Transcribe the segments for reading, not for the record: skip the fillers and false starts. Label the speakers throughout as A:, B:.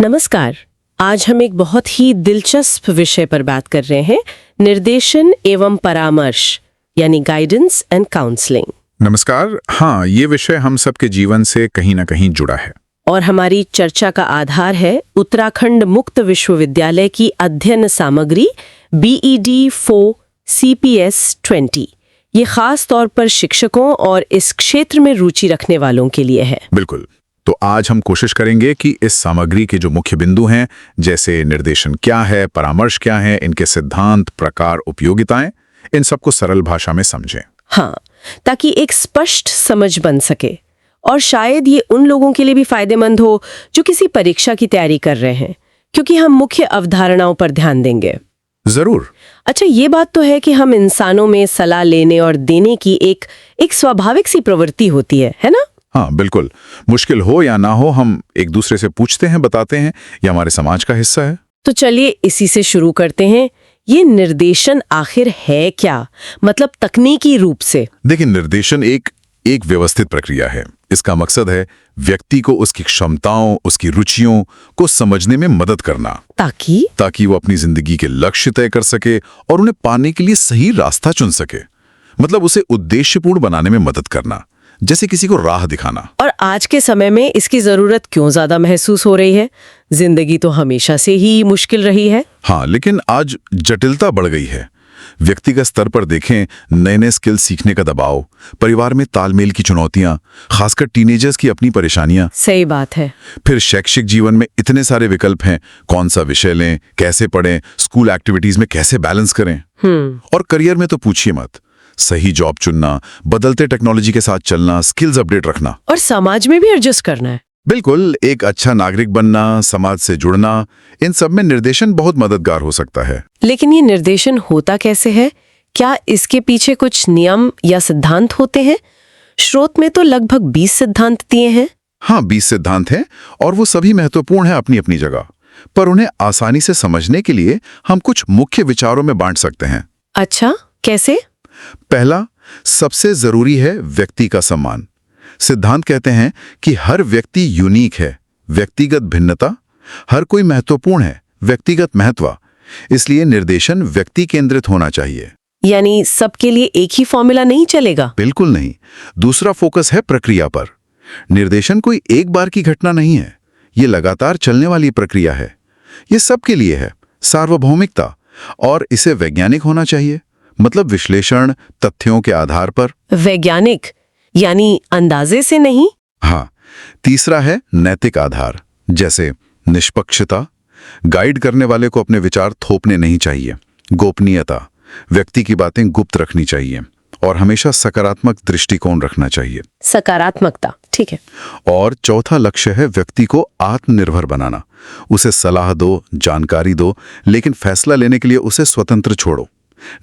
A: नमस्कार। आज हम एक बहुत ही दिलचस्प विषय पर बात कर रहे हैं, निर्देशन एवं परामर्श यानी गाइडेंस एंड काउंसलिंग।
B: नमस्कार। हाँ, ये विषय हम सबके जीवन से कहीं ना कहीं जुड़ा है।
A: और हमारी चर्चा का आधार है उत्तराखंड मुक्त विश्वविद्यालय की अध्ययन सामग्री BEd 4 CPS 20। ये खास तौर पर शिक्षकों और इस क्षेत्र में रुचि रखने वालों के लिए है।
B: बिल्कुल। तो आज हम कोशिश करेंगे कि इस सामग्री के जो मुख्य बिंदु हैं, जैसे निर्देशन क्या है, परामर्श क्या है, इनके सिद्धांत, प्रकार, उपयोगिताएं, इन सबको सरल भाषा में समझें।
A: हाँ, ताकि एक स्पष्ट समझ बन सके और शायद ये उन लोगों के लिए भी फायदेमंद हो जो किसी परीक्षा की तैयारी कर रहे हैं, क्योंकि हम मुख्य अवधारणाओं पर ध्यान देंगे।
B: जरूर।
A: अच्छा, ये बात तो है कि हम इंसानों में सलाह लेने और देने की एक स्वाभाविक सी प्रवृत्ति होती है ना?
B: हाँ, बिल्कुल। मुश्किल हो या ना हो, हम एक दूसरे से पूछते हैं, बताते हैं, ये हमारे समाज का हिस्सा है।
A: तो चलिए इसी से शुरू करते हैं। ये निर्देशन आखिर है क्या, मतलब तकनीकी रूप से?
B: देखिए, निर्देशन एक व्यवस्थित प्रक्रिया है। इसका मकसद है व्यक्ति को उसकी क्षमताओं, उसकी रुचियों को समझने में मदद करना, ताकि वो अपनी जिंदगी के लक्ष्य तय कर सके और उन्हें पाने के लिए सही रास्ता चुन सके। मतलब उसे उद्देश्यपूर्ण बनाने में मदद करना, जैसे किसी को राह दिखाना।
A: और आज के समय में इसकी जरूरत क्यों ज्यादा महसूस हो रही है? जिंदगी तो हमेशा से ही मुश्किल रही है।
B: हाँ, लेकिन आज जटिलता बढ़ गई है। व्यक्तिगत स्तर पर देखें, नए नए स्किल सीखने का दबाव, परिवार में तालमेल की चुनौतियां, खासकर टीनेजर्स की अपनी परेशानियां।
A: सही बात है।
B: फिर शैक्षिक जीवन में इतने सारे विकल्प हैं, कौन सा विषय लें, कैसे पढ़ें, स्कूल एक्टिविटीज में कैसे बैलेंस करें। और करियर में तो पूछिए मत। सही जॉब चुनना, बदलते टेक्नोलॉजी के साथ चलना, स्किल्स अपडेट रखना,
A: और समाज में भी एडजस्ट करना है।
B: बिल्कुल। एक अच्छा नागरिक बनना, समाज से जुड़ना, इन सब में निर्देशन बहुत मददगार हो सकता है।
A: लेकिन ये निर्देशन होता कैसे है? क्या इसके पीछे कुछ नियम या सिद्धांत होते हैं? स्रोत में तो लगभग 20 सिद्धांत दिए हैं।
B: हाँ, 20 सिद्धांत हैं और वो सभी महत्वपूर्ण हैं अपनी अपनी जगह। पर उन्हें आसानी से समझने के लिए हम कुछ मुख्य विचारों में बांट सकते हैं।
A: अच्छा, कैसे?
B: पहला, सबसे जरूरी है व्यक्ति का सम्मान। सिद्धांत कहते हैं कि हर व्यक्ति यूनिक है, व्यक्तिगत भिन्नता, हर कोई महत्वपूर्ण है, व्यक्तिगत महत्व। इसलिए निर्देशन व्यक्ति केंद्रित होना चाहिए।
A: यानी सबके लिए एक ही फॉर्मूला नहीं चलेगा?
B: बिल्कुल नहीं। दूसरा फोकस है प्रक्रिया पर। निर्देशन कोई एक बार की घटना नहीं है, ये लगातार चलने वाली प्रक्रिया है। ये सबके लिए है, सार्वभौमिकता, और इसे वैज्ञानिक होना चाहिए, मतलब विश्लेषण, तथ्यों के आधार पर।
A: वैज्ञानिक यानी अंदाजे से नहीं?
B: हाँ। तीसरा है नैतिक आधार, जैसे निष्पक्षता। गाइड करने वाले को अपने विचार थोपने नहीं चाहिए। गोपनीयता, व्यक्ति की बातें गुप्त रखनी चाहिए। और हमेशा सकारात्मक दृष्टिकोण रखना चाहिए।
A: सकारात्मकता, ठीक है।
B: और चौथा लक्ष्य है व्यक्ति को आत्मनिर्भर बनाना। उसे सलाह दो, जानकारी दो, लेकिन फैसला लेने के लिए उसे स्वतंत्र छोड़ो।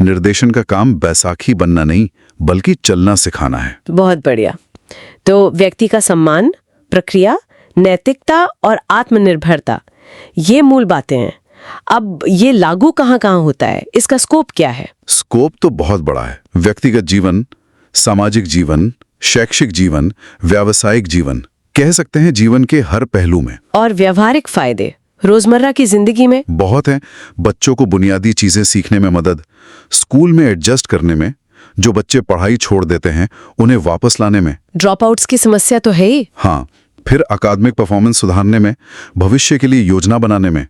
B: निर्देशन का काम बैसाखी बनना नहीं, बल्कि चलना सिखाना है।
A: बहुत बढ़िया। तो व्यक्ति का सम्मान, प्रक्रिया, नैतिकता और आत्मनिर्भरता, ये मूल बातें हैं। अब ये लागू कहाँ-कहाँ होता है? इसका स्कोप क्या है?
B: स्कोप तो बहुत बड़ा है। व्यक्तिगत जीवन, सामाजिक जीवन, शैक्षिक जीवन, व्यावसायिक जीवन, कह सकते हैं जीवन के हर पहलू में।
A: और व्यवहारिक फायदे रोजमर्रा की जिंदगी में
B: बहुत हैं। बच्चों को बुनियादी चीजें सीखने में मदद, स्कूल में एडजस्ट करने में, जो बच्चे पढ़ाई छोड़ देते हैं उन्हें वापस लाने में।
A: ड्रॉप आउट्स की समस्या तो है ही।
B: हाँ। फिर अकादमिक परफॉर्मेंस सुधारने में, भविष्य के लिए योजना बनाने में।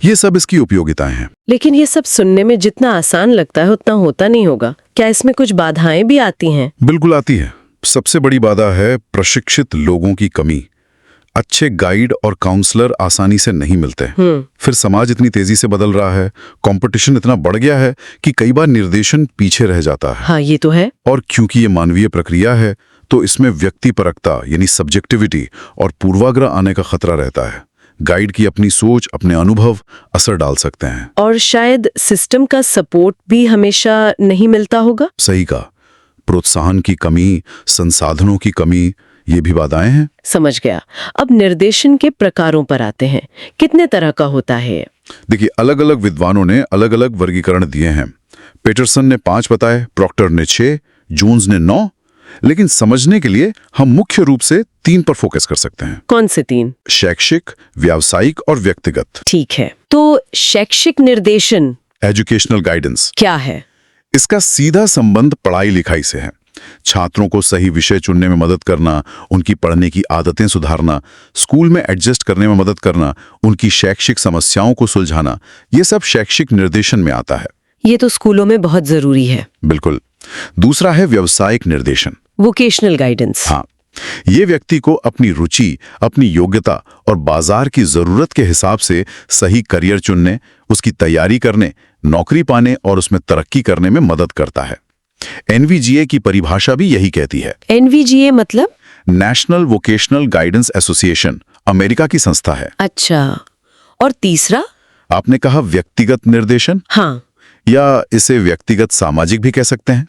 B: ये सब इसकी उपयोगिताएं हैं।
A: लेकिन ये सब सुनने में जितना आसान लगता है उतना होता नहीं होगा। क्या इसमें कुछ बाधाएं भी आती हैं?
B: बिल्कुल आती है। सबसे बड़ी बाधा है प्रशिक्षित लोगों की कमी। अच्छे गाइड और काउंसलर आसानी से नहीं मिलते। फिर समाज इतनी तेजी से बदल रहा है, कंपटीशन इतना बढ़ गया है कि कई बार निर्देशन पीछे रह जाता है।
A: हाँ, ये तो है।
B: और क्योंकि ये मानवीय प्रक्रिया है, तो इसमें व्यक्तिपरकता यानी सब्जेक्टिविटी और पूर्वाग्रह आने का खतरा रहता है। गाइड की अपनी सोच, अपने अनुभव असर डाल सकते हैं।
A: और शायद सिस्टम का सपोर्ट भी हमेशा नहीं मिलता होगा।
B: सही कहा। प्रोत्साहन की कमी, संसाधनों की कमी, ये भी बाधाएं हैं।
A: समझ गया। अब निर्देशन के प्रकारों पर आते हैं। कितने तरह का होता है?
B: देखिए, अलग अलग विद्वानों ने अलग अलग वर्गीकरण दिए हैं। पीटरसन ने 5 बताए, प्रॉक्टर ने 6, जून्स ने 9, लेकिन समझने के लिए हम मुख्य रूप से 3 पर फोकस कर सकते हैं।
A: कौन से 3?
B: शैक्षिक, व्यावसायिक और व्यक्तिगत।
A: ठीक है, तो शैक्षिक निर्देशन,
B: एजुकेशनल गाइडेंस,
A: क्या है?
B: इसका सीधा संबंध पढ़ाई लिखाई से है। छात्रों को सही विषय चुनने में मदद करना, उनकी पढ़ने की आदतें सुधारना, स्कूल में एडजस्ट करने में मदद करना, उनकी शैक्षिक समस्याओं को सुलझाना, ये सब शैक्षिक निर्देशन में आता है।
A: ये तो स्कूलों में बहुत जरूरी है।
B: बिल्कुल। दूसरा है व्यावसायिक निर्देशन,
A: वोकेशनल गाइडेंस।
B: हाँ, ये व्यक्ति को अपनी रुचि, अपनी योग्यता और बाजार की जरूरत के हिसाब से सही करियर चुनने, उसकी तैयारी करने, नौकरी पाने और उसमें तरक्की करने में मदद करता है। एनवीजीए की परिभाषा भी यही कहती है।
A: एनवीजीए मतलब?
B: National vocational guidance association, America की संस्था है।
A: अच्छा, और तीसरा?
B: आपने कहा व्यक्तिगत निर्देशन।
A: हाँ,
B: या इसे व्यक्तिगत सामाजिक भी कह सकते हैं।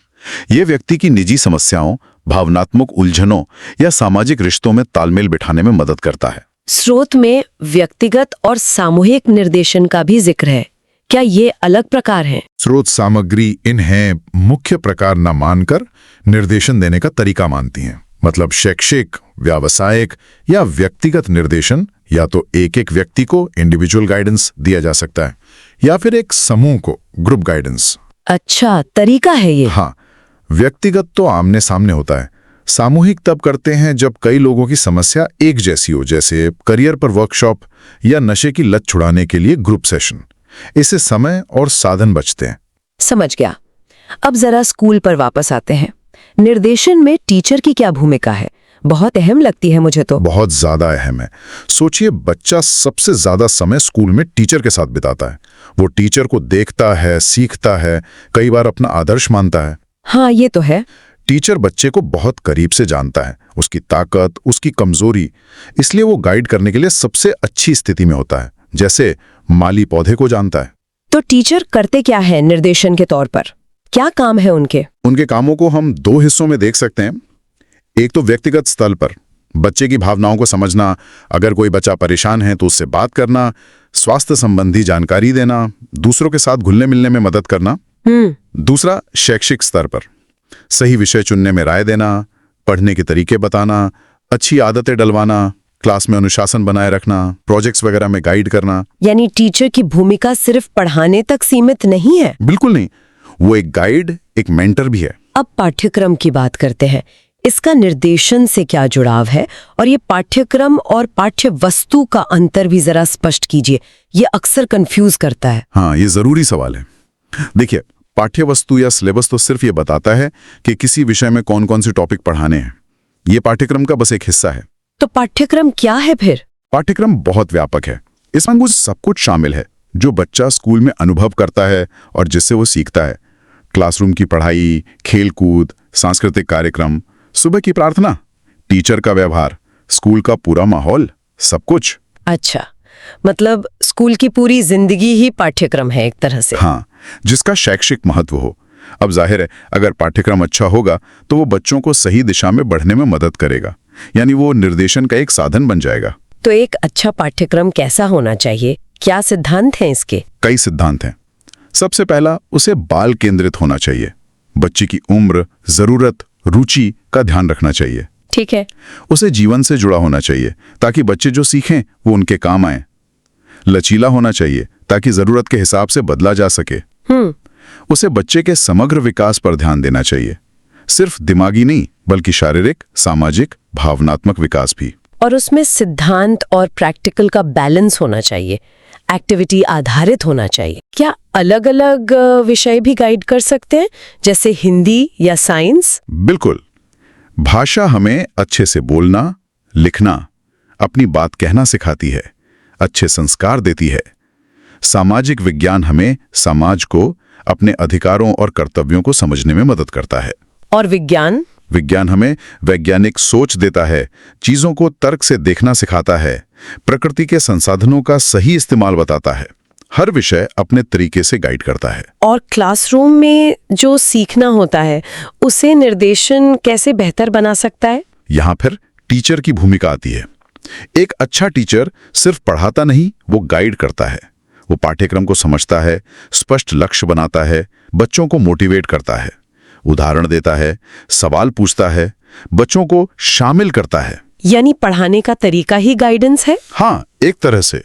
B: ये व्यक्ति की निजी समस्याओं, भावनात्मक उलझनों या सामाजिक रिश्तों में तालमेल बिठाने में मदद करता है।
A: स्रोत में व्यक्तिगत और सामूहिक निर्देशन का भी जिक्र है। क्या ये अलग प्रकार हैं?
C: स्रोत सामग्री इन्हें मुख्य प्रकार न मानकर निर्देशन देने का तरीका मानती हैं। मतलब शैक्षिक, व्यावसायिक या व्यक्तिगत निर्देशन या तो एक व्यक्ति को इंडिविजुअल गाइडेंस दिया जा सकता है या फिर एक समूह को ग्रुप गाइडेंस।
A: अच्छा, तरीका है ये।
C: हाँ, व्यक्तिगत तो आमने सामने होता है। सामूहिक तब करते हैं जब कई लोगों की समस्या एक जैसी हो, जैसे करियर पर वर्कशॉप या नशे की लत छुड़ाने के लिए ग्रुप सेशन। इससे समय और साधन बचते हैं।
A: समझ गया। अब जरा स्कूल पर वापस आते हैं। निर्देशन में टीचर की क्या भूमिका है? बहुत अहम लगती है मुझे तो।
C: बहुत ज्यादा अहम है। सोचिए, बच्चा सबसे ज्यादा समय स्कूल में टीचर के साथ बिताता है। वो टीचर को देखता है, सीखता है, कई बार अपना आदर्श मानता है।
A: हाँ, ये तो है।
C: टीचर बच्चे को बहुत करीब से जानता है, उसकी ताकत, उसकी कमजोरी, इसलिए वो गाइड करने के लिए सबसे अच्छी स्थिति में होता है, जैसे माली पौधे को जानता है।
A: तो टीचर करते क्या है निर्देशन के तौर पर? क्या काम है उनके?
C: उनके कामों को हम 2 हिस्सों में देख सकते हैं। एक तो व्यक्तिगत स्तर पर, बच्चे की भावनाओं को समझना, अगर कोई बच्चा परेशान है तो उससे बात करना, स्वास्थ्य संबंधी जानकारी देना, दूसरों के साथ घुलने मिलने में मदद करना। दूसरा शैक्षिक स्तर पर, सही विषय चुनने में राय देना, पढ़ने के तरीके बताना, अच्छी आदतें डलवाना, क्लास में अनुशासन बनाए रखना, प्रोजेक्ट्स वगैरह में गाइड करना।
A: यानी टीचर की भूमिका सिर्फ पढ़ाने तक सीमित नहीं है?
C: बिल्कुल नहीं, वो एक गाइड, एक मेंटर भी है।
A: अब पाठ्यक्रम की बात करते हैं। इसका निर्देशन से क्या जुड़ाव है? और ये पाठ्यक्रम और पाठ्य वस्तु का अंतर भी जरा स्पष्ट कीजिए, ये अक्सर कंफ्यूज करता है।
C: हाँ, ये जरूरी सवाल है। देखिए, पाठ्य वस्तु या सिलेबस तो सिर्फ ये बताता है कि किसी विषय में कौन कौन से टॉपिक पढ़ाने हैं। ये पाठ्यक्रम का बस एक हिस्सा है।
A: तो पाठ्यक्रम क्या है फिर?
C: पाठ्यक्रम बहुत व्यापक है। इसमें वो सब कुछ शामिल है जो बच्चा स्कूल में अनुभव करता है और जिससे वो सीखता है। क्लासरूम की पढ़ाई, खेलकूद, सांस्कृतिक कार्यक्रम, सुबह की प्रार्थना, टीचर का व्यवहार, स्कूल का पूरा माहौल, सब कुछ।
A: अच्छा, मतलब स्कूल की पूरी जिंदगी ही पाठ्यक्रम है एक तरह से।
C: हाँ, जिसका शैक्षिक महत्व हो। अब जाहिर है, अगर पाठ्यक्रम अच्छा होगा तो वो बच्चों को सही दिशा में बढ़ने में मदद करेगा, यानी वो निर्देशन का एक साधन बन जाएगा।
A: तो एक अच्छा पाठ्यक्रम कैसा होना चाहिए? क्या सिद्धांत हैं इसके?
C: कई सिद्धांत हैं। सबसे पहला, उसे बाल केंद्रित होना चाहिए। बच्चे की उम्र, जरूरत, रुचि का ध्यान रखना चाहिए।
A: ठीक है।
C: उसे जीवन से जुड़ा होना चाहिए ताकि बच्चे जो सीखें वो उनके काम आए। लचीला होना चाहिए ताकि जरूरत के हिसाब से बदला जा सके। उसे बच्चे के समग्र विकास पर ध्यान देना चाहिए, सिर्फ दिमागी नहीं बल्कि शारीरिक, सामाजिक, भावनात्मक विकास भी।
A: और उसमें सिद्धांत और प्रैक्टिकल का बैलेंस होना चाहिए, एक्टिविटी आधारित होना चाहिए। क्या अलग अलग विषय भी गाइड कर सकते हैं, जैसे हिंदी या साइंस?
C: बिल्कुल। भाषा हमें अच्छे से बोलना, लिखना, अपनी बात कहना सिखाती है, अच्छे संस्कार देती है। सामाजिक विज्ञान हमें समाज को अपने अधिकारों और कर्तव्यों को समझने में मदद करता है।
A: और विज्ञान?
C: विज्ञान हमें वैज्ञानिक सोच देता है, चीजों को तर्क से देखना सिखाता है, प्रकृति के संसाधनों का सही इस्तेमाल बताता है। हर विषय अपने तरीके से गाइड करता है।
A: और क्लासरूम में जो सीखना होता है उसे निर्देशन कैसे बेहतर बना सकता है?
C: यहाँ फिर टीचर की भूमिका आती है। एक अच्छा टीचर सिर्फ पढ़ाता नहीं, वो गाइड करता है। वो पाठ्यक्रम को समझता है, स्पष्ट लक्ष्य बनाता है, बच्चों को मोटिवेट करता है। उदाहरण देता है, सवाल पूछता है, बच्चों को शामिल करता है।
A: यानी पढ़ाने का तरीका ही गाइडेंस है?
C: हाँ, एक तरह से।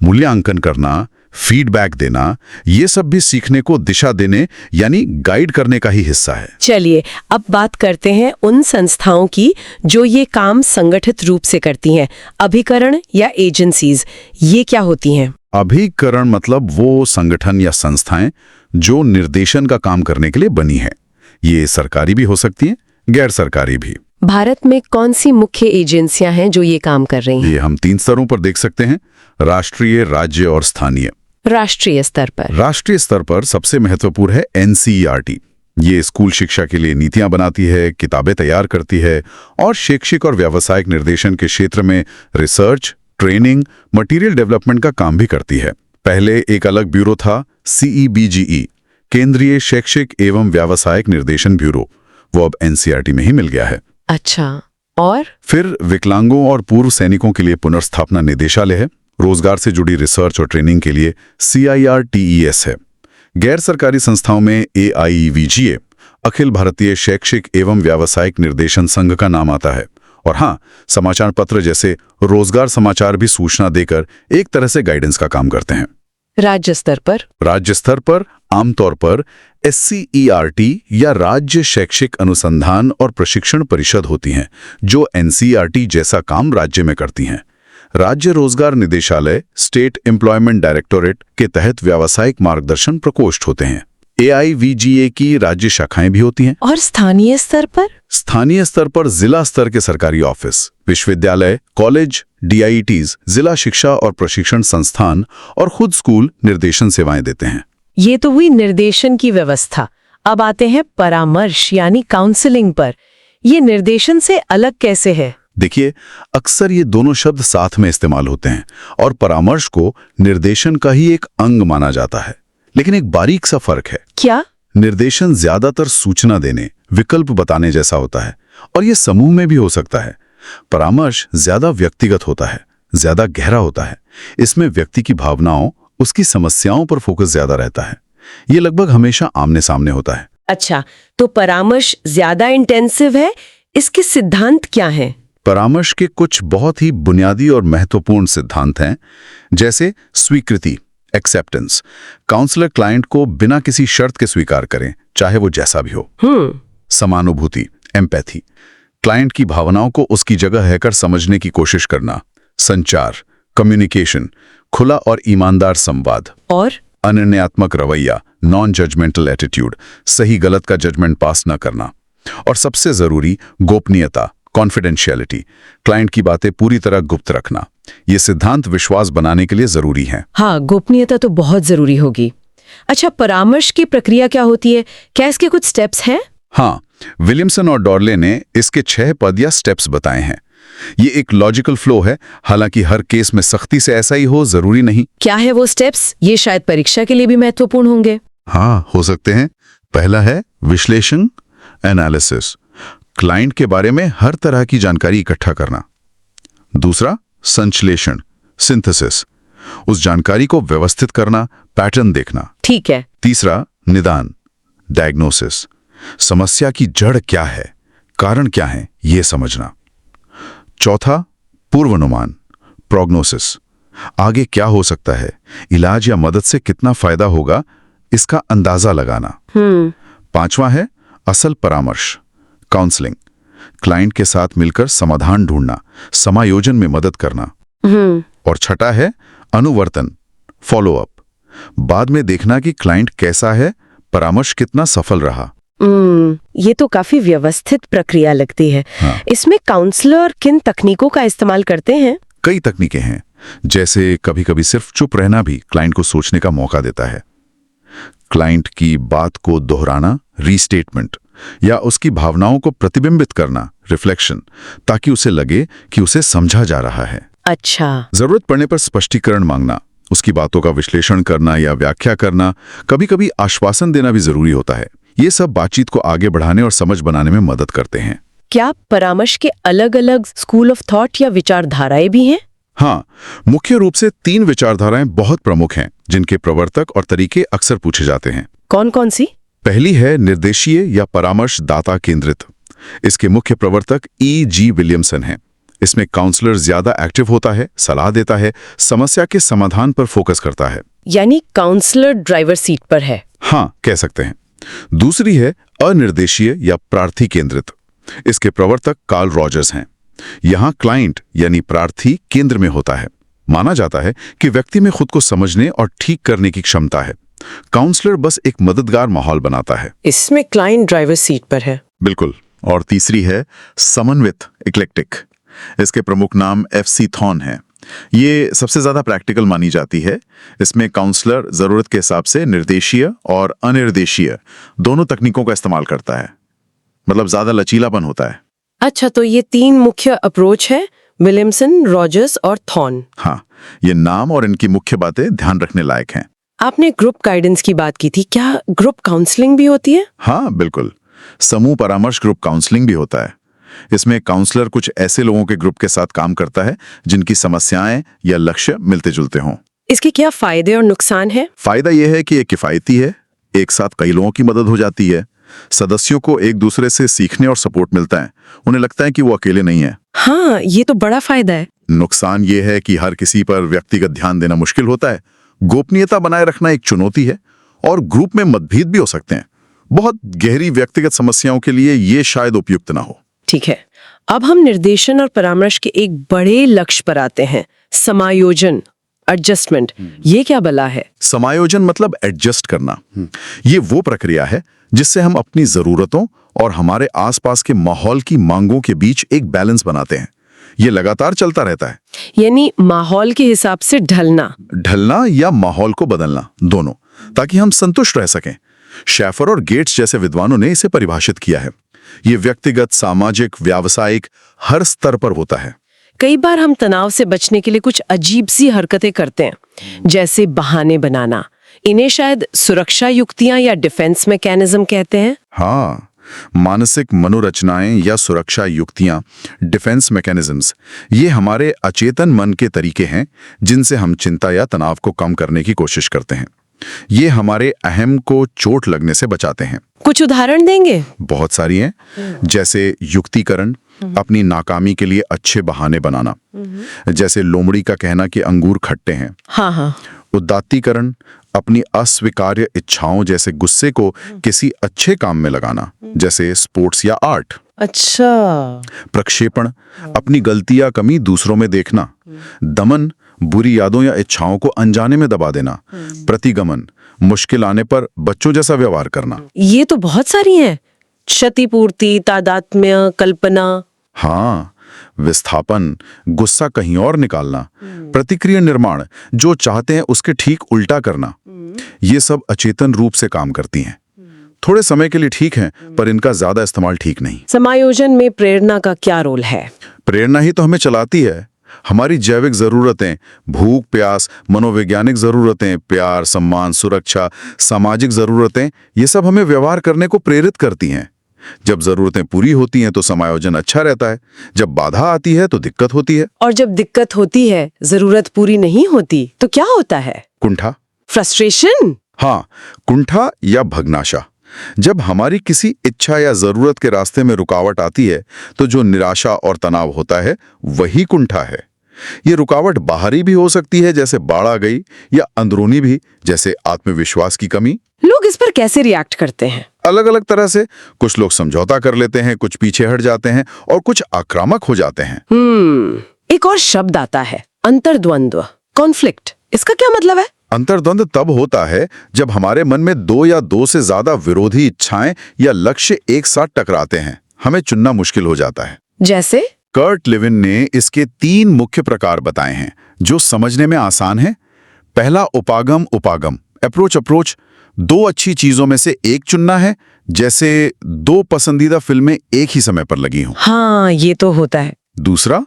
C: मूल्यांकन करना, फीडबैक देना, ये सब भी सीखने को दिशा देने यानी गाइड करने का ही हिस्सा है।
A: चलिए अब बात करते हैं उन संस्थाओं की जो ये काम संगठित रूप से करती हैं। अभिकरण या एजेंसीज, ये क्या होती हैं?
C: अभिकरण मतलब वो संगठन या संस्थाएं जो निर्देशन का काम करने के लिए बनी है। ये सरकारी भी हो सकती हैं, गैर सरकारी भी।
A: भारत में कौन सी मुख्य एजेंसियां हैं जो ये काम कर रही हैं?
C: ये हम 3 स्तरों पर देख सकते हैं, राष्ट्रीय, राज्य और स्थानीय।
A: राष्ट्रीय स्तर पर?
C: राष्ट्रीय स्तर पर सबसे महत्वपूर्ण है एनसीईआरटी। ये स्कूल शिक्षा के लिए नीतियां बनाती है, किताबें तैयार करती है और शैक्षिक और व्यावसायिक निर्देशन के क्षेत्र में रिसर्च, ट्रेनिंग, मटेरियल डेवलपमेंट का काम भी करती है। पहले एक अलग ब्यूरो था, CEBGE, केंद्रीय शैक्षिक एवं व्यावसायिक निर्देशन ब्यूरो। वो अब एनसीईआरटी में ही मिल गया है।
A: अच्छा, और
C: फिर विकलांगों और पूर्व सैनिकों के लिए पुनर्स्थापना निदेशालय है। रोजगार से जुड़ी रिसर्च और ट्रेनिंग के लिए CIRTES है। गैर सरकारी संस्थाओं में AIVGA, अखिल भारतीय शैक्षिक एवं व्यावसायिक निर्देशन संघ का नाम आता है। और हाँ, समाचार पत्र जैसे रोजगार समाचार भी सूचना देकर एक तरह से गाइडेंस का काम करते हैं।
A: राज्य स्तर पर?
C: राज्य स्तर पर आमतौर पर SCERT या राज्य शैक्षिक अनुसंधान और प्रशिक्षण परिषद होती हैं, जो NCERT जैसा काम राज्य में करती हैं। राज्य रोजगार निदेशालय, स्टेट एम्प्लॉयमेंट डायरेक्टोरेट के तहत व्यावसायिक मार्गदर्शन प्रकोष्ठ होते हैं। AIVGA की राज्य शाखाएं भी होती हैं।
A: और स्थानीय स्तर पर?
C: स्थानीय स्तर पर जिला स्तर के सरकारी ऑफिस, विश्वविद्यालय, कॉलेज, DIETs, जिला शिक्षा और प्रशिक्षण संस्थान और खुद स्कूल निर्देशन सेवाएं देते हैं।
A: ये तो हुई निर्देशन की व्यवस्था। अब आते हैं परामर्श यानी काउंसलिंग पर। ये निर्देशन से अलग कैसे है?
C: देखिए, अक्सर ये दोनों शब्द साथ में इस्तेमाल होते हैं और परामर्श को निर्देशन का ही एक अंग माना जाता है। लेकिन एक बारीक सा फर्क है।
A: क्या?
C: निर्देशन ज्यादातर सूचना देने, विकल्प बताने जैसा होता है और ये समूह में भी हो सकता है। परामर्श ज्यादा व्यक्तिगत होता है, ज्यादा गहरा होता है। इसमें व्यक्ति की भावनाओं, उसकी समस्याओं पर फोकस ज्यादा रहता है। ये लगभग हमेशा आमने सामने होता है।
A: अच्छा, तो परामर्श ज्यादा इंटेंसिव है। इसके सिद्धांत क्या हैं?
C: परामर्श के कुछ बहुत ही बुनियादी और महत्वपूर्ण सिद्धांत हैं, जैसे स्वीकृति, एक्सेप्टेंस। काउंसलर क्लाइंट को बिना किसी शर्त के स्वीकार करें, चाहे वो जैसा भी हो। समानुभूति, एम्पैथी, क्लाइंट की भावनाओं को उसकी जगह रहकर समझने की कोशिश करना। संचार, कम्युनिकेशन, खुला और ईमानदार संवाद।
A: और
C: अनिर्णयात्मक रवैया, नॉन जजमेंटल एटीट्यूड, सही गलत का जजमेंट पास न करना। और सबसे जरूरी, गोपनीयता, कॉन्फिडेंशियलिटी, क्लाइंट की बातें पूरी तरह गुप्त रखना। ये सिद्धांत विश्वास बनाने के लिए जरूरी हैं।
A: हाँ, गोपनीयता तो बहुत जरूरी होगी। अच्छा, परामर्श की प्रक्रिया क्या होती है? क्या इसके कुछ स्टेप्स हैं?
C: हाँ, विलियमसन और डॉर्ले ने इसके 6 पद या स्टेप्स बताए हैं। ये एक लॉजिकल फ्लो है, हालांकि हर केस में सख्ती से ऐसा ही हो जरूरी नहीं।
A: क्या है वो स्टेप्स? ये शायद परीक्षा के लिए भी महत्वपूर्ण होंगे।
C: हाँ, हो सकते हैं। पहला है विश्लेषण, एनालिसिस, क्लाइंट के बारे में हर तरह की जानकारी इकट्ठा करना। दूसरा, संश्लेषण, सिंथेसिस, उस जानकारी को व्यवस्थित करना, पैटर्न देखना।
A: ठीक है।
C: तीसरा, निदान, डायग्नोसिस, समस्या की जड़ क्या है, कारण क्या है, यह समझना। चौथा, पूर्वानुमान, प्रोग्नोसिस, आगे क्या हो सकता है, इलाज या मदद से कितना फायदा होगा, इसका अंदाजा लगाना। पांचवा है असल परामर्श, काउंसलिंग, क्लाइंट के साथ मिलकर समाधान ढूंढना, समायोजन में मदद करना। और छठा है अनुवर्तन, फॉलोअप, बाद में देखना कि क्लाइंट कैसा है, परामर्श कितना सफल रहा।
A: ये तो काफी व्यवस्थित प्रक्रिया लगती है।
C: हाँ।
A: इसमें काउंसलर किन तकनीकों का इस्तेमाल करते हैं?
C: कई तकनीकें हैं, जैसे कभी-कभी सिर्फ चुप रहना भी क्लाइंट को सोचने का मौका देता है। क्लाइंट की बात को दोहराना, रीस्टेटमेंट, या उसकी भावनाओं को प्रतिबिंबित करना, रिफ्लेक्शन, ताकि उसे लगे कि उसे समझा जा रहा है।
A: अच्छा।
C: जरूरत पड़ने पर स्पष्टीकरण मांगना, उसकी बातों का विश्लेषण करना या व्याख्या करना, कभी-कभी आश्वासन देना भी जरूरी होता है। ये सब बातचीत को आगे बढ़ाने और समझ बनाने में मदद करते हैं।
A: क्या परामर्श के अलग-अलग स्कूल ऑफ थॉट या विचारधाराएं भी हैं?
C: हाँ, मुख्य रूप से 3 विचारधाराएं बहुत प्रमुख हैं, जिनके प्रवर्तक और तरीके अक्सर पूछे जाते हैं।
A: कौन कौन सी?
C: पहली है निर्देशीय या परामर्शदाता केंद्रित। इसके मुख्य प्रवर्तक E.G. विलियमसन हैं। इसमें काउंसलर ज्यादा एक्टिव होता है, सलाह देता है, समस्या के समाधान पर फोकस करता है।
A: यानी काउंसलर ड्राइवर सीट पर है।
C: हाँ, कह सकते हैं। दूसरी है अनिर्देशीय या प्रार्थी केंद्रित। इसके प्रवर्तक कार्ल रॉजर्स हैं। यहाँ क्लाइंट यानी प्रार्थी केंद्र में होता है। माना जाता है कि व्यक्ति में खुद को समझने और ठीक करने की क्षमता है। काउंसलर बस एक मददगार माहौल बनाता है।
A: इसमें क्लाइंट ड्राइवर सीट पर है।
C: बिल्कुल। और तीसरी है समन्वित इक्लेक्टिक। इसके प्रमुख नाम FC थॉर्न है। ये सबसे ज्यादा प्रैक्टिकल मानी जाती है। इसमें काउंसलर जरूरत के हिसाब से निर्देशीय और अनिर्देशीय दोनों तकनीकों का इस्तेमाल करता है, मतलब ज्यादा लचीलापन होता है।
A: अच्छा, तो ये 3 मुख्य अप्रोच है, विलियमसन, रॉजर्स और थॉर्न।
C: हाँ, ये नाम और इनकी मुख्य बातें ध्यान रखने लायक हैं।
A: आपने ग्रुप गाइडेंस की बात की थी, क्या ग्रुप काउंसलिंग भी होती है?
C: हाँ, बिल्कुल। समूह परामर्श ग्रुप काउंसलिंग भी होता है। इसमें काउंसलर कुछ ऐसे लोगों के ग्रुप के साथ काम करता है जिनकी समस्याएं या लक्ष्य मिलते जुलते हों।
A: इसके क्या फायदे और नुकसान है?
C: फायदा यह है कि ये किफायती है, एक साथ कई लोगों की मदद हो जाती है, सदस्यों को एक दूसरे से सीखने और सपोर्ट मिलता है, उन्हें लगता है कि वो अकेले नहीं है।
A: हाँ, ये तो बड़ा फायदा है।
C: नुकसान ये है कि हर किसी पर व्यक्तिगत ध्यान देना मुश्किल होता है, गोपनीयता बनाए रखना एक चुनौती है, और ग्रुप में मतभेद भी हो सकते हैं। बहुत गहरी व्यक्तिगत समस्याओं के लिए ये शायद उपयुक्त ना हो।
A: ठीक है, अब हम निर्देशन और परामर्श के एक बड़े लक्ष्य पर आते हैं, समायोजन, एडजस्टमेंट। ये क्या भला है?
C: समायोजन मतलब एडजस्ट करना। ये वो प्रक्रिया है जिससे हम अपनी जरूरतों और हमारे आसपास के माहौल की मांगों के बीच एक बैलेंस बनाते हैं। ये लगातार चलता रहता है।
A: यानी माहौल के हिसाब से ढलना
C: या माहौल को बदलना, दोनों, ताकि हम संतुष्ट रह सकें। शेफर और गेट्स जैसे विद्वानों ने इसे परिभाषित किया है। ये व्यक्तिगत, सामाजिक, व्यावसायिक हर स्तर पर होता है।
A: कई बार हम तनाव से बचने के लिए कुछ अजीब सी हरकतें करते हैं, जैसे बहाने बनाना। इन्हें शायद सुरक्षा युक्तियां या डिफेंस मैकेनिज्म कहते हैं।
C: हाँ, मानसिक मनोरचनाएं या सुरक्षा युक्तियां, डिफेंस मैकेनिज्म्स, ये हमारे अचेतन मन के तरीके हैं जिनसे हम चिंता या तनाव को कम करने की कोशिश करते हैं। ये हमारे अहम को चोट लगने से बचाते हैं।
A: कुछ उदाहरण देंगे?
C: बहुत सारी हैं, जैसे युक्तिकरण, अपनी नाकामी के लिए अच्छे बहाने बनाना, जैसे लोमड़ी का कहना कि अंगूर खट्टे हैं।
A: हाँ।
C: उदात्तीकरण, अपनी अस्वीकार्य इच्छाओं जैसे गुस्से को किसी अच्छे काम में लगाना, जैसे स्पोर्ट्स या आर्ट।
A: अच्छा।
C: प्रक्षेपण, अपनी गलतियां कमी दूसरों में देखना। दमन, बुरी यादों या इच्छाओं को अनजाने में दबा देना। प्रतिगमन, मुश्किल आने पर बच्चों जैसा व्यवहार करना।
A: ये तो बहुत सारी हैं। क्षतिपूर्ति, तादात्म्य, कल्पना।
C: हाँ, विस्थापन, गुस्सा कहीं और निकालना। प्रतिक्रिया निर्माण, जो चाहते हैं उसके ठीक उल्टा करना। ये सब अचेतन रूप से काम करती हैं। थोड़े समय के लिए ठीक हैं, पर इनका ज्यादा इस्तेमाल ठीक नहीं।
A: समायोजन में प्रेरणा का क्या रोल है?
C: प्रेरणा ही तो हमें चलाती है। हमारी जैविक जरूरतें, भूख, प्यास, मनोवैज्ञानिक जरूरतें, प्यार, सम्मान, सुरक्षा, सामाजिक जरूरतें, ये सब हमें व्यवहार करने को प्रेरित करती हैं। जब जरूरतें पूरी होती हैं तो समायोजन अच्छा रहता है, जब बाधा आती है तो दिक्कत होती है।
A: और जब दिक्कत होती है, जरूरत पूरी नहीं होती, तो क्या होता है?
C: कुंठा,
A: फ्रस्ट्रेशन।
C: हाँ, कुंठा या भग्नाशा। जब हमारी किसी इच्छा या जरूरत के रास्ते में रुकावट आती है तो जो निराशा और तनाव होता है वही कुंठा है। ये रुकावट बाहरी भी हो सकती है, जैसे बाढ़ आ गई, या अंदरूनी भी, जैसे आत्मविश्वास की कमी।
A: लोग इस पर कैसे रिएक्ट करते हैं?
C: अलग अलग तरह से। कुछ लोग समझौता कर लेते हैं, कुछ पीछे हट जाते हैं, और कुछ आक्रामक हो जाते हैं।
A: एक और शब्द आता है, अंतर्द्वंद्व, कॉन्फ्लिक्ट। इसका क्या मतलब है?
C: अंतर्द्वंद तब होता है जब हमारे मन में 2 या 2 से ज्यादा विरोधी इच्छाएं या लक्ष्य एक साथ टकराते हैं। हमें चुनना मुश्किल हो जाता है।
A: जैसे?
C: कर्ट लेविन ने इसके 3 मुख्य प्रकार बताए हैं जो समझने में आसान है। पहला, उपागम, अप्रोच। 2 अच्छी चीजों में से एक चुनना है, जैसे 2 पसंदीदा फिल्में एक ही समय पर लगी हों।
A: हाँ, ये तो होता है।
C: दूसरा,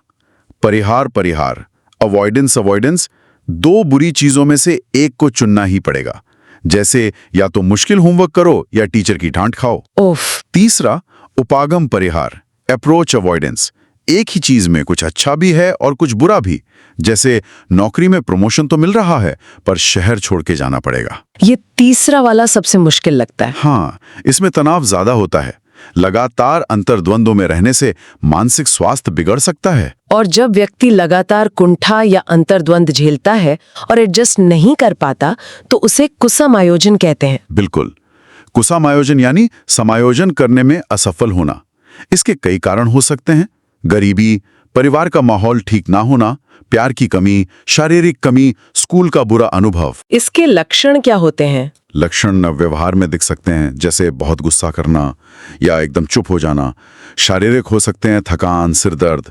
C: परिहार, अवॉइडेंस। 2 बुरी चीजों में से एक को चुनना ही पड़ेगा, जैसे या तो मुश्किल होमवर्क करो या टीचर की डांट खाओ।
A: ओफ।
C: तीसरा, उपागम परिहार, अप्रोच अवॉइडेंस। एक ही चीज में कुछ अच्छा भी है और कुछ बुरा भी। जैसे नौकरी में प्रमोशन तो मिल रहा है पर शहर छोड़ के जाना पड़ेगा।
A: ये तीसरा वाला सबसे मुश्किल लगता है।
C: हाँ, इसमें तनाव ज्यादा होता है। लगातार अंतर्द्वंद्वों में रहने से मानसिक स्वास्थ्य बिगड़ सकता है।
A: और जब व्यक्ति लगातार कुंठा या अंतर्द्वंद झेलता है और एडजस्ट नहीं कर पाता तो उसे कुसमायोजन कहते हैं।
C: बिल्कुल, कुसमायोजन यानी समायोजन करने में असफल होना। इसके कई कारण हो सकते हैं। गरीबी, परिवार का माहौल ठीक ना होना, प्यार की कमी, शारीरिक कमी, स्कूल का बुरा अनुभव।
A: इसके लक्षण क्या होते हैं?
C: लक्षण व्यवहार में दिख सकते हैं, जैसे बहुत गुस्सा करना या एकदम चुप हो जाना। शारीरिक हो सकते हैं थकान, सिरदर्द,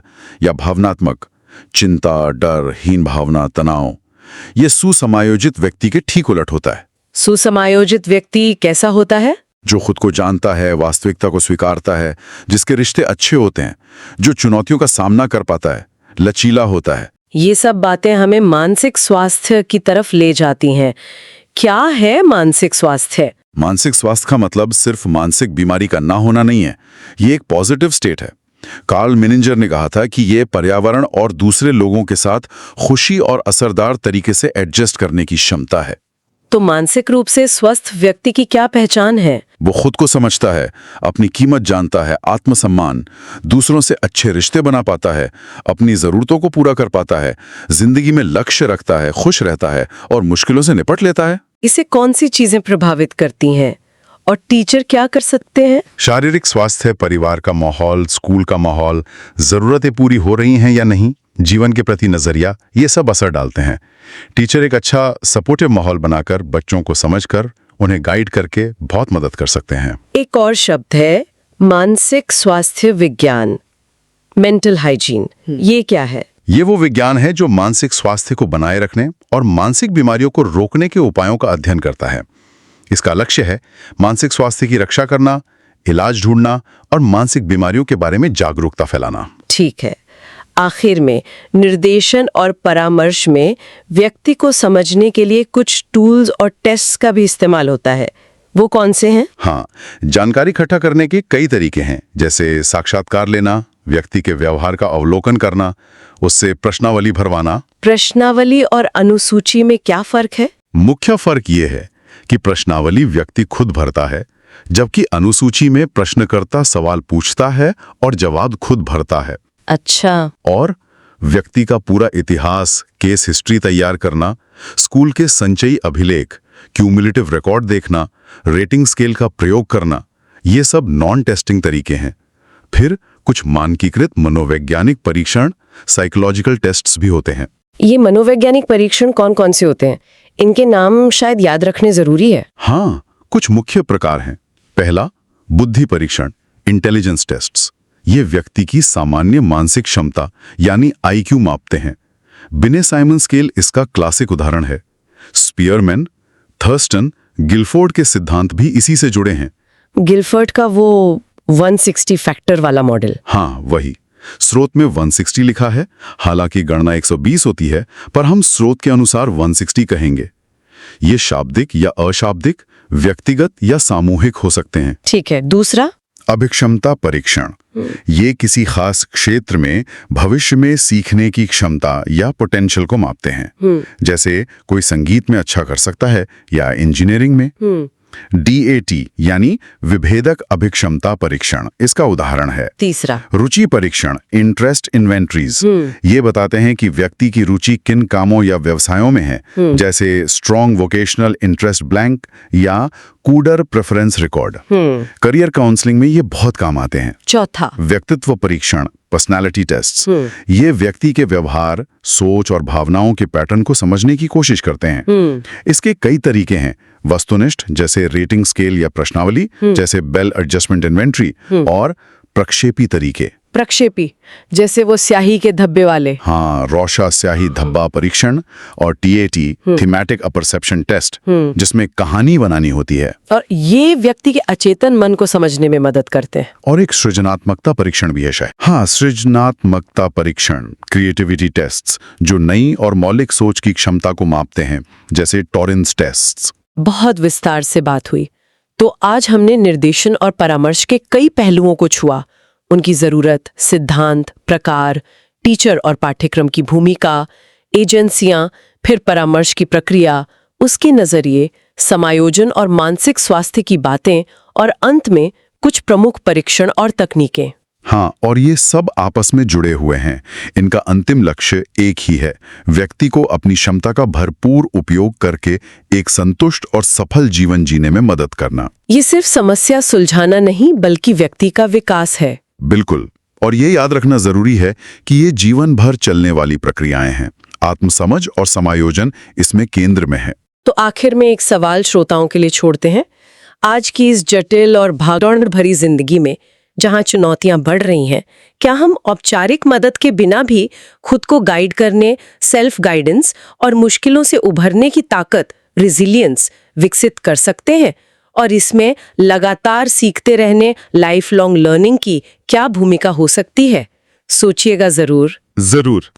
C: या भावनात्मक चिंता, डर, हीन भावना, तनाव। ये सुसमायोजित व्यक्ति के ठीक उलट होता है।
A: सुसमायोजित व्यक्ति कैसा होता है?
C: जो खुद को जानता है, वास्तविकता को स्वीकारता है, जिसके रिश्ते अच्छे होते हैं, जो चुनौतियों का सामना कर पाता है, लचीला होता है।
A: ये सब बातें हमें मानसिक स्वास्थ्य की तरफ ले जाती हैं। क्या है मानसिक स्वास्थ्य?
C: मानसिक स्वास्थ्य का मतलब सिर्फ मानसिक बीमारी का ना होना नहीं है। ये एक पॉजिटिव स्टेट है। कार्ल मिनिंजर ने कहा था कि ये पर्यावरण और दूसरे लोगों के साथ खुशी और असरदार तरीके से एडजस्ट करने की क्षमता है।
A: तो मानसिक रूप से स्वस्थ व्यक्ति की क्या पहचान है?
C: वो खुद को समझता है, अपनी कीमत जानता है, आत्मसम्मान, दूसरों से अच्छे रिश्ते बना पाता है, अपनी जरूरतों को पूरा कर पाता है, जिंदगी में लक्ष्य रखता है, खुश रहता है और मुश्किलों से निपट लेता है।
A: इसे कौन सी चीजें प्रभावित करती हैं और टीचर क्या कर सकते हैं?
C: शारीरिक स्वास्थ्य, परिवार का माहौल, स्कूल का माहौल, जरूरतें पूरी हो रही हैं या नहीं, जीवन के प्रति नजरिया, ये सब असर डालते हैं। टीचर एक अच्छा सपोर्टिव माहौल बनाकर बच्चों को समझकर उन्हें गाइड करके बहुत मदद कर सकते हैं।
A: एक और शब्द है मानसिक स्वास्थ्य विज्ञान, मेंटल हाइजीन। ये क्या है?
C: ये वो विज्ञान है जो मानसिक स्वास्थ्य को बनाए रखने और मानसिक बीमारियों को रोकने के उपायों का अध्ययन करता है। इसका लक्ष्य है मानसिक स्वास्थ्य की रक्षा करना, इलाज ढूंढना और मानसिक बीमारियों के बारे में जागरूकता फैलाना।
A: ठीक है। आखिर में निर्देशन और परामर्श में व्यक्ति को समझने के लिए कुछ टूल्स और टेस्ट्स का भी इस्तेमाल होता है। वो कौन से हैं?
C: हाँ, जानकारी इकट्ठा करने के कई तरीके हैं, जैसे साक्षात्कार लेना, व्यक्ति के व्यवहार का अवलोकन करना, उससे प्रश्नावली भरवाना।
A: प्रश्नावली और अनुसूची में क्या फर्क है?
C: मुख्य फर्क ये है कि प्रश्नावली व्यक्ति खुद भरता है, जबकि अनुसूची में प्रश्नकर्ता सवाल पूछता है और जवाब खुद भरता है।
A: अच्छा।
C: और व्यक्ति का पूरा इतिहास, केस हिस्ट्री तैयार करना, स्कूल के संचयी अभिलेख, क्यूमुलेटिव रिकॉर्ड देखना, रेटिंग स्केल का प्रयोग करना, ये सब नॉन टेस्टिंग तरीके हैं। फिर कुछ मानकीकृत मनोवैज्ञानिक परीक्षण, साइकोलॉजिकल टेस्ट्स भी होते हैं।
A: ये मनोवैज्ञानिक परीक्षण कौन-कौन से होते हैं? इनके नाम शायद याद रखने जरूरी है।
C: हाँ, कुछ मुख्य प्रकार हैं। पहला, बुद्धि परीक्षण, इंटेलिजेंस टेस्ट्स। ये व्यक्ति की सामान्य मानसिक क्षमता यानी IQ मापते हैं। बिने साइमन स्केल इसका क्लासिक उदाहरण है। स्पीयरमैन, थर्स्टन, गिलफोर्ड के सिद्धांत भी इसी से जुड़े हैं।
A: गिलफोर्ड का वो 160 फैक्टर वाला मॉडल।
C: हाँ, वही। स्रोत में 160 लिखा है, हालांकि गणना 120 होती है, पर हम स्रोत के अनुसार 160 कहेंगे। ये शाब्दिक या अशाब्दिक, व्यक्तिगत या सामूहिक हो सकते हैं।
A: ठीक है। दूसरा,
C: अभिक्षमता परीक्षण। ये किसी खास क्षेत्र में भविष्य में सीखने की क्षमता या पोटेंशियल को मापते हैं। जैसे कोई संगीत में अच्छा कर सकता है या इंजीनियरिंग में। DAT यानी विभेदक अभिक्षमता परीक्षण, इसका उदाहरण है।
A: तीसरा,
C: रुचि परीक्षण, इंटरेस्ट इन्वेंटरीज। ये बताते हैं कि व्यक्ति की रुचि किन कामों या व्यवसायों में है, जैसे स्ट्रॉन्ग वोकेशनल इंटरेस्ट ब्लैंक या Kuder preference record. Career counselling में ये बहुत काम आते हैं।
A: चौथा,
C: व्यक्तित्व परीक्षण, पर्सनालिटी टेस्ट्स। ये व्यक्ति के व्यवहार, सोच और भावनाओं के पैटर्न को समझने की कोशिश करते हैं। इसके कई तरीके हैं। वस्तुनिष्ठ जैसे रेटिंग स्केल या प्रश्नावली, जैसे बेल एडजस्टमेंट इन्वेंट्री, और प्रक्षेपी तरीके।
A: प्रक्षेपी जैसे वो स्याही के धब्बे वाले।
C: हाँ, रोशा स्याही धब्बा परीक्षण और TAT, थीमेटिक अपरसेप्शन टेस्ट, जिसमें कहानी बनानी होती है।
A: और ये व्यक्ति के अचेतन मन को समझने में मदद करते हैं।
C: और एक सृजनात्मकता परीक्षण भी है शायद। हाँ, सृजनात्मकता परीक्षण, क्रिएटिविटी टेस्ट्स, जो नई और मौलिक सोच की क्षमता को मापते हैं, जैसे टॉरेंस टेस्ट्स।
A: बहुत विस्तार से बात हुई। तो आज हमने निर्देशन और परामर्श के कई पहलुओं को छुआ। उनकी जरूरत, सिद्धांत, प्रकार, टीचर और पाठ्यक्रम की भूमिका, एजेंसियां, फिर परामर्श की प्रक्रिया, उसके नजरिए, समायोजन और मानसिक स्वास्थ्य की बातें, और अंत में कुछ प्रमुख परीक्षण और तकनीकें।
C: हाँ, और ये सब आपस में जुड़े हुए हैं। इनका अंतिम लक्ष्य एक ही है, व्यक्ति को अपनी क्षमता का भरपूर उपयोग करके एक संतुष्ट और सफल जीवन जीने में मदद करना।
A: ये सिर्फ समस्या सुलझाना नहीं, बल्कि व्यक्ति का विकास है।
C: बिल्कुल। और ये याद रखना जरूरी है कि ये जीवन भर चलने वाली प्रक्रियाएं हैं। आत्मसमझ और समायोजन इसमें केंद्र में है।
A: तो आखिर में एक सवाल श्रोताओं के लिए छोड़ते हैं। आज की इस जटिल और भागदौड़ भरी जिंदगी में, जहां चुनौतियां बढ़ रही हैं, क्या हम औपचारिक मदद के बिना भी खुद को गाइड करने, सेल्फ गाइडेंस और मुश्किलों से उभरने की ताकत, रिजिलियंस विकसित कर सकते हैं? और इसमें लगातार सीखते रहने, लाइफ लॉन्ग लर्निंग की क्या भूमिका हो सकती है? सोचिएगा जरूर।